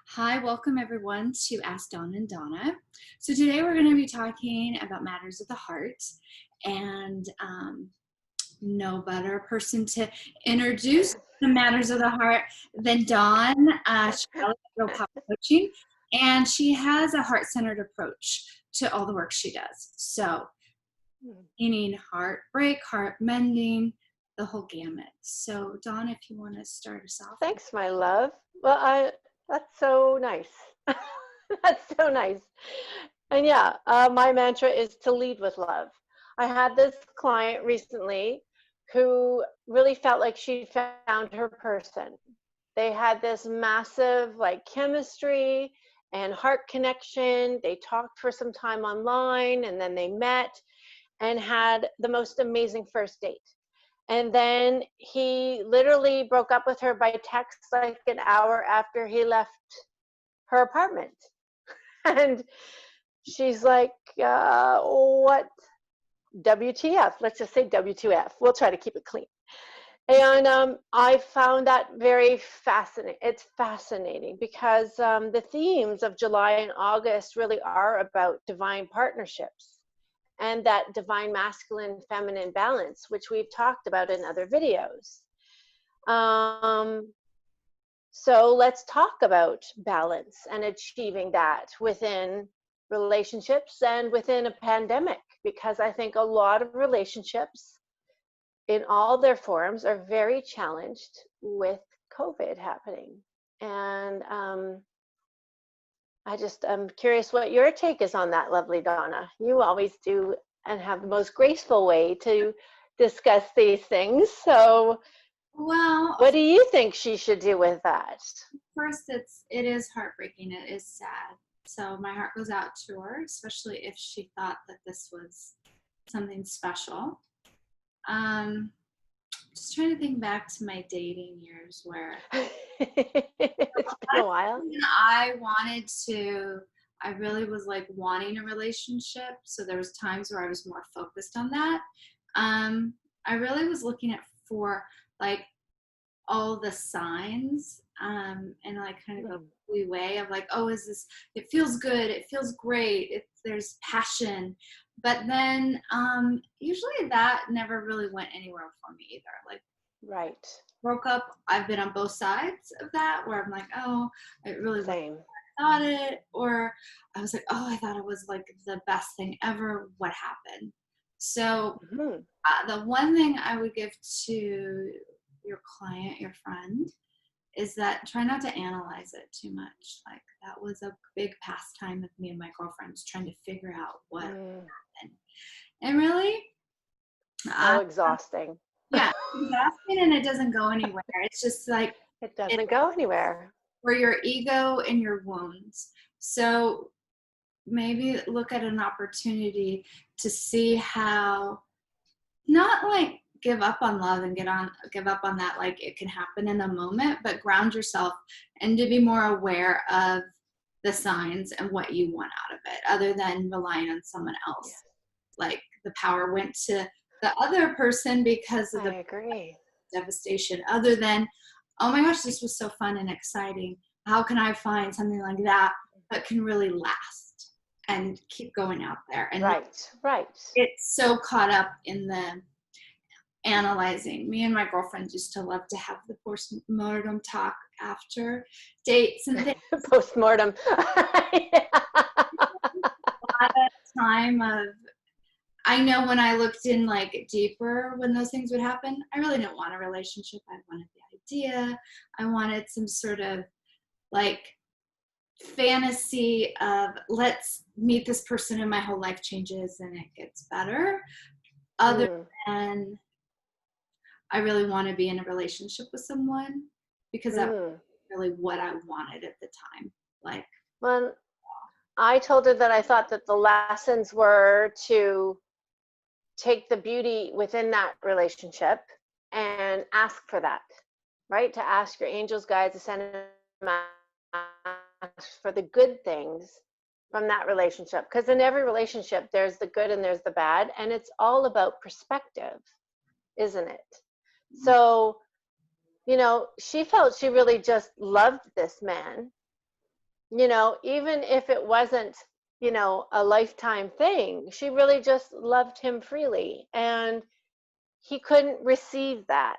Hi, welcome everyone to Ask Dawn and Donna. So today we're going to be talking about matters of the heart, and no better person to introduce the matters of the heart than Dawn. She's Real Pop Coaching, and she has a heart-centered approach to all the work she does. So, meaning heartbreak, heart mending, the whole gamut. So, Dawn, if you want to start us off. Thanks, my love. Well, that's so nice. That's so nice. And yeah, my mantra is to lead with love. I had this client recently who really felt like she found her person. They had this massive like chemistry and heart connection. They talked for some time online and then they met and had the most amazing first date. And then he literally broke up with her by text like an hour after he left her apartment. And she's like, what? WTF? Let's just say WTF. We'll try to keep it clean. And I found that very fascinating. It's fascinating because the themes of July and August really are about divine partnerships and that divine masculine feminine balance, which we've talked about in other videos. So let's talk about balance and achieving that within relationships and within a pandemic, because I think a lot of relationships in all their forms are very challenged with COVID happening. And I'm curious what your take is on that, lovely Donna. You always do and have the most graceful way to discuss these things. So Well, what do you think she should do with that? first, it is heartbreaking. It is sad. So my heart goes out to her, especially if she thought that this was something special. Just trying to think back to my dating years where It's been a while. I really was like wanting a relationship. So there was times where I was more focused on that. I really was looking at for like all the signs and like kind of a way of like, oh, is this, it feels good, it feels great, there's passion. But then usually that never really went anywhere for me either. Like, Right. broke up, I've been on both sides of that where I'm like, oh, it really wasn't Same. what I thought it, or I was like, oh, I thought it was like the best thing ever, what happened? So the one thing I would give to your client, your friend, is that try not to analyze it too much. Like that was a big pastime of me and my girlfriends trying to figure out what happened. And really, So exhausting. yeah, exhausting, and it doesn't go anywhere. It's just like It doesn't go anywhere. for your ego and your wounds. So maybe look at an opportunity to see how, not like give up on love and give up on that, like it can happen in a moment, but ground yourself and to be more aware of the signs and what you want out of it, other than relying on someone else. Yes. Like the power went to the other person because of I the agree. devastation, other than, oh my gosh, this was so fun and exciting. How can I find something like that that can really last and keep going out there? And right. it's so caught up in the analyzing. Me and my girlfriend used to love to have the postmortem talk after dates and things. Postmortem. A lot of time of, I know when I looked in like deeper when those things would happen, I really didn't want a relationship. I wanted the idea. I wanted some sort of like fantasy of let's meet this person and my whole life changes and it gets better. Other than I really want to be in a relationship with someone, because that was really what I wanted at the time. Like, well, I told her that I thought that the lessons were to take the beauty within that relationship and ask for that, right? To ask your angels, guides, ascended for the good things from that relationship. Because in every relationship, there's the good and there's the bad. And it's all about perspective, isn't it? So, you know, she felt she really just loved this man even if it wasn't, a lifetime thing, she really just loved him freely. And he couldn't receive that.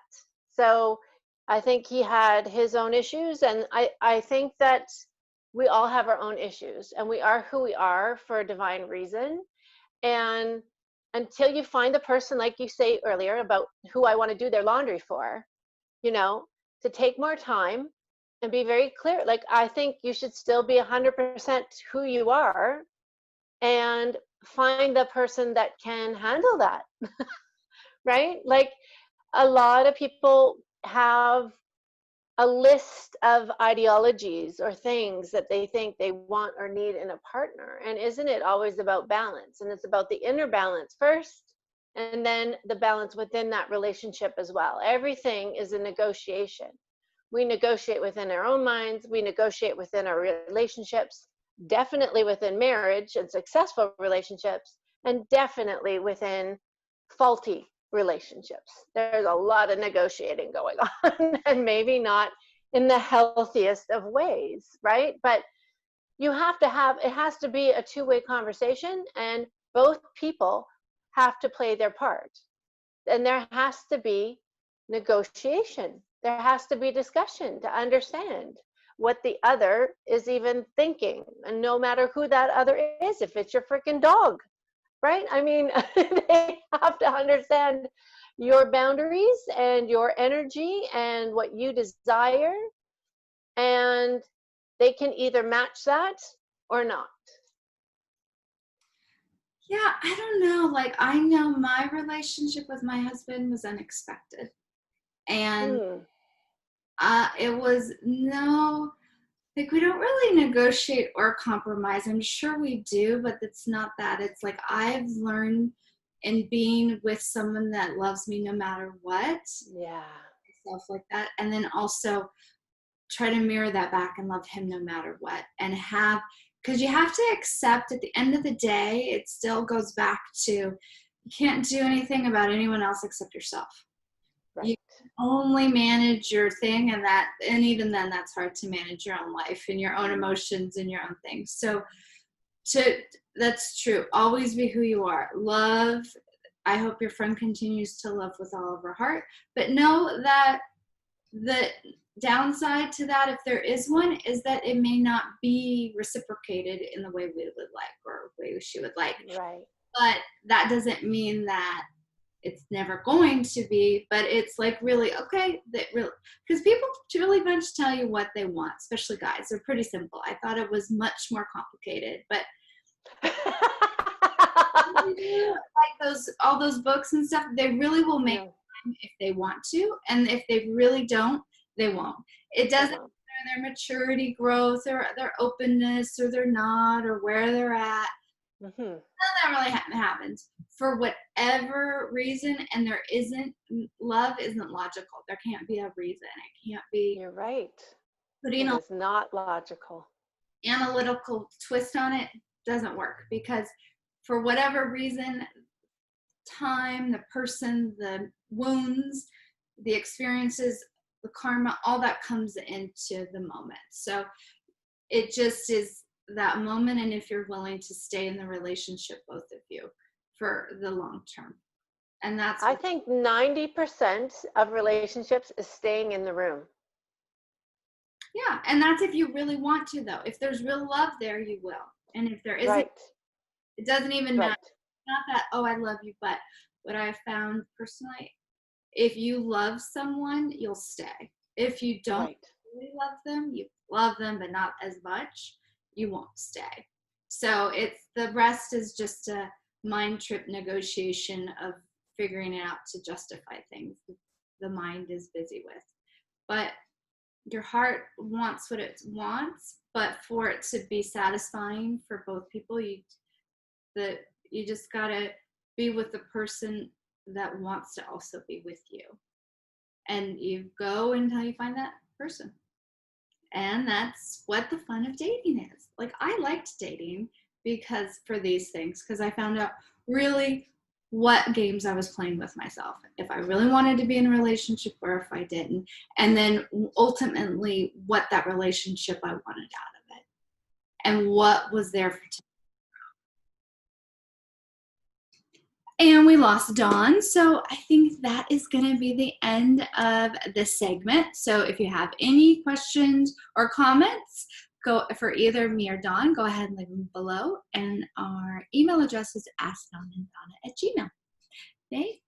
So I think he had his own issues. And I think that we all have our own issues, and we are who we are for a divine reason. And until you find the person, like you say earlier, about who I want to do their laundry for, to take more time and be very clear. Like, I think you should still be 100% who you are, and find the person that can handle that, right? Like, a lot of people have a list of ideologies or things that they think they want or need in a partner. And isn't it always about balance? And it's about the inner balance first, and then the balance within that relationship as well. Everything is a negotiation. We negotiate within our own minds, we negotiate within our relationships, definitely within marriage and successful relationships, and definitely within faulty relationships. There's a lot of negotiating going on, and maybe not in the healthiest of ways, right? But it has to be a two-way conversation, and both people have to play their part. And there has to be negotiation. There has to be discussion to understand what the other is even thinking. And no matter who that other is, if it's your freaking dog, right? I mean, they have to understand your boundaries and your energy and what you desire. And they can either match that or not. Yeah, I don't know. Like, I know my relationship with my husband was unexpected. And it was no, like, we don't really negotiate or compromise. I'm sure we do, but it's not that. It's like I've learned in being with someone that loves me no matter what, Yeah. stuff like that. And then also try to mirror that back and love him no matter what. And because you have to accept at the end of the day, it still goes back to you can't do anything about anyone else except yourself. Right. You can only manage your thing, and even then that's hard to manage your own life and your own emotions and your own things. So that's true. Always be who you are. Love. I hope your friend continues to love with all of her heart, but know that the downside to that, if there is one, is that it may not be reciprocated in the way we would like or the way she would like. Right. But that doesn't mean that it's never going to be, but it's like really, okay, that really, because people really much tell you what they want, especially guys. They're pretty simple. I thought it was much more complicated, but like all those books and stuff, they really will make time if they want to, and if they really don't, they won't. It doesn't matter their maturity, growth, or their openness, or their not, or where they're at. None of that really happens for whatever reason, and there isn't. Love isn't logical. There can't be a reason. It can't be. You're right. Putting It's not logical. Analytical twist on it doesn't work, because for whatever reason, time, the person, the wounds, the experiences, the karma, all that comes into the moment. So it just is that moment, and if you're willing to stay in the relationship, both of you, for the long term. And that's, I think 90% of relationships is staying in the room. Yeah, and that's if you really want to, though. If there's real love there, you will. And if there isn't, it doesn't even matter. Not that, oh, I love you, but what I've found personally, if you love someone, you'll stay. If you don't really love them, you love them, but not as much, you won't stay. So the rest is just a mind trip negotiation of figuring it out to justify things the mind is busy with. But your heart wants what it wants, but for it to be satisfying for both people, you just gotta be with the person that wants to also be with you. And you go until you find that person. And that's what the fun of dating is. Like, I liked dating for these things, because I found out really what games I was playing with myself, if I really wanted to be in a relationship or if I didn't, and then ultimately what that relationship I wanted out of it. and what was there for today. And we lost Dawn, so I think that is going to be the end of this segment. So if you have any questions or comments, go for either me or Dawn, go ahead and leave them below. And our email address is askdawnanddonna@gmail.com. Okay,